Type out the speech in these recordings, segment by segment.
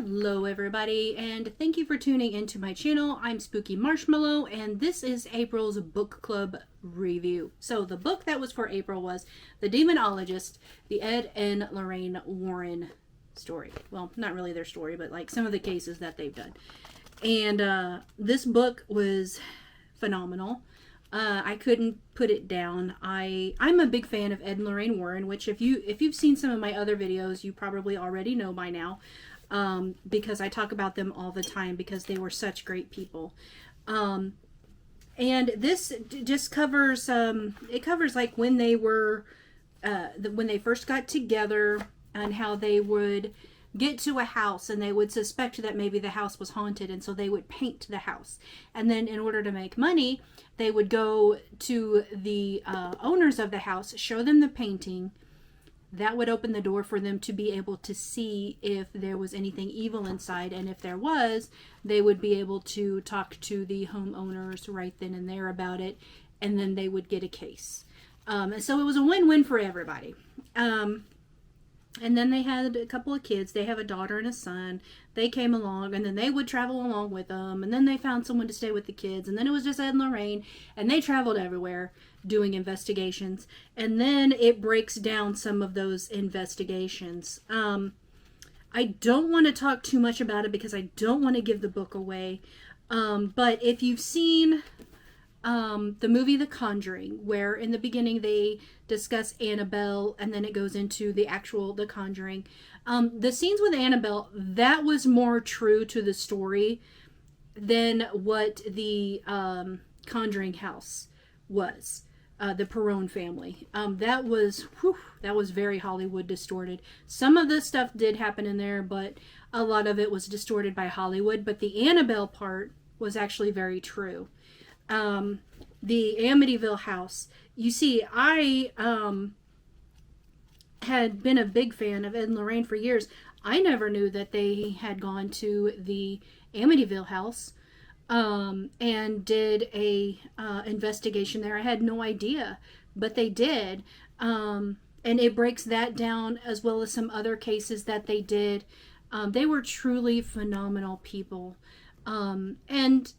Hello everybody, and thank you for tuning into my channel. I'm Spooky Marshmallow, and this is April's book club review. So the book that was for April was The Demonologist, the Ed and Lorraine Warren story. Well, not really their story, but like some of the cases that they've done. And this book was phenomenal. I couldn't put it down. I'm a big fan of Ed and Lorraine Warren, which if you've seen some of my other videos, you probably already know by now, because I talk about them all the time because they were such great people. And this just covers it covers like when they were when they first got together and how they would get to a house and they would suspect that maybe the house was haunted, and so they would paint the house, and then in order to make money they would go to the owners of the house, show them the painting. That would open the door for them to be able to see if there was anything evil inside, and if there was, they would be able to talk to the homeowners right then and there about it, and then they would get a case. And so it was a win-win for everybody. And then they had a couple of kids. They have a daughter and a son. They came along, and then they would travel along with them. And then they found someone to stay with the kids. And then it was just Ed and Lorraine. And they traveled everywhere doing investigations. And then it breaks down some of those investigations. I don't want to talk too much about it because I don't want to give the book away. But if you've seen the movie The Conjuring, where in the beginning they discuss Annabelle and then it goes into the Conjuring, the scenes with Annabelle, that was more true to the story than what the Conjuring house was. The Perron family, that was very Hollywood distorted. Some of this stuff did happen in there, but a lot of it was distorted by Hollywood. But the Annabelle part was actually very true. The Amityville House. You see, I had been a big fan of Ed and Lorraine for years. I never knew that they had gone to the Amityville House and did a investigation there. I had no idea, but they did. And it breaks that down, as well as some other cases that they did. They were truly phenomenal people. And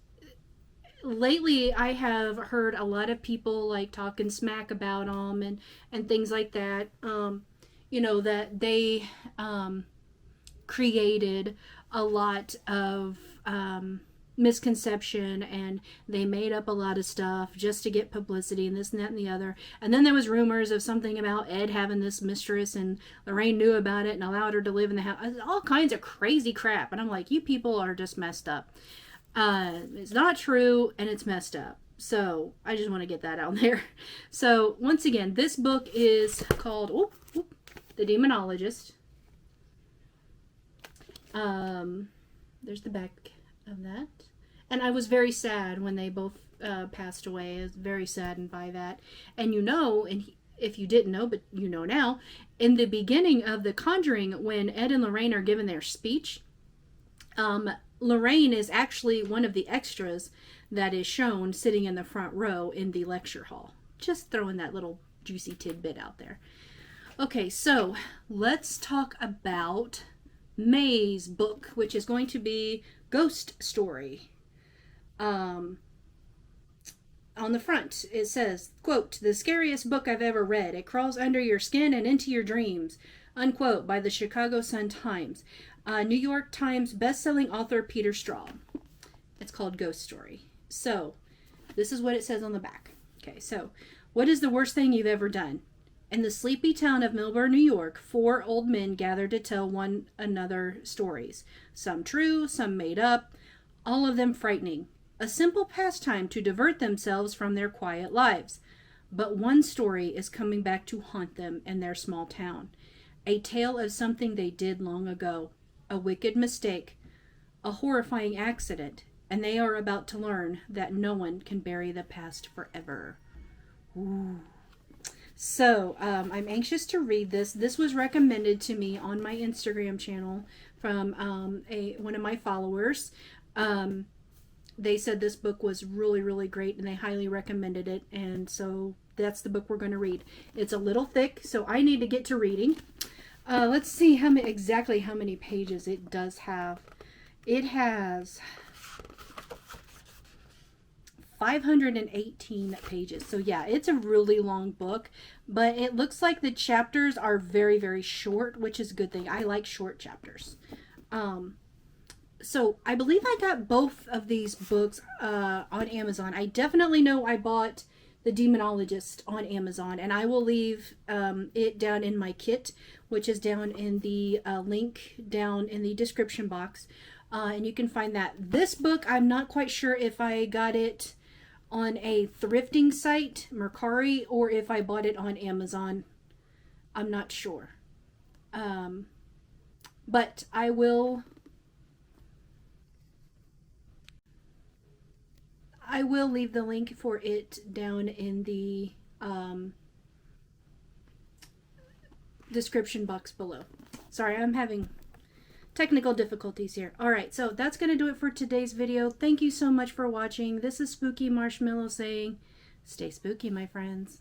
lately I have heard a lot of people like talking smack about them and things like that. You know, that they created a lot of misconception, and they made up a lot of stuff just to get publicity and this and that and the other. And then there was rumors of something about Ed having this mistress, and Lorraine knew about it and allowed her to live in the house. All kinds of crazy crap. And I'm like, you people are just messed up. It's not true, and it's messed up. So I just want to get that out there. So once again, this book is called The Demonologist. There's the back of that. And I was very sad when they both passed away. I was very saddened by that. And you know, and if you didn't know, but you know now, in the beginning of The Conjuring, when Ed and Lorraine are given their speech, Lorraine is actually one of the extras that is shown sitting in the front row in the lecture hall. Just throwing that little juicy tidbit out there. Okay, so let's talk about May's book, which is going to be Ghost Story. On the front, it says, quote, "The scariest book I've ever read. It crawls under your skin and into your dreams," unquote, by the Chicago Sun-Times. New York Times best-selling author Peter Straub. It's called Ghost Story. So, this is what it says on the back. Okay, so, what is the worst thing you've ever done? In the sleepy town of Millburn, New York, 4 old men gathered to tell one another stories. Some true, some made up, all of them frightening. A simple pastime to divert themselves from their quiet lives. But one story is coming back to haunt them in their small town. A tale of something they did long ago. A wicked mistake, a horrifying accident, and they are about to learn that no one can bury the past forever. Ooh. So, I'm anxious to read this. This was recommended to me on my Instagram channel from one of my followers. They said this book was really, really great, and they highly recommended it, and so that's the book we're going to read. It's a little thick, so I need to get to reading. Let's see exactly how many pages it does have. It has 518 pages. So yeah, it's a really long book, but it looks like the chapters are very, very short, which is a good thing. I like short chapters. So I believe I got both of these books on Amazon. I definitely know I bought The Demonologist on Amazon, and I will leave it down in my kit, which is down in the link down in the description box. And you can find that. This book, I'm not quite sure if I got it on a thrifting site, Mercari, or if I bought it on Amazon. I'm not sure. But I will leave the link for it down in the description box below. Sorry, I'm having technical difficulties here. Alright, so that's going to do it for today's video. Thank you so much for watching. This is Spooky Marshmallow saying, stay spooky, my friends.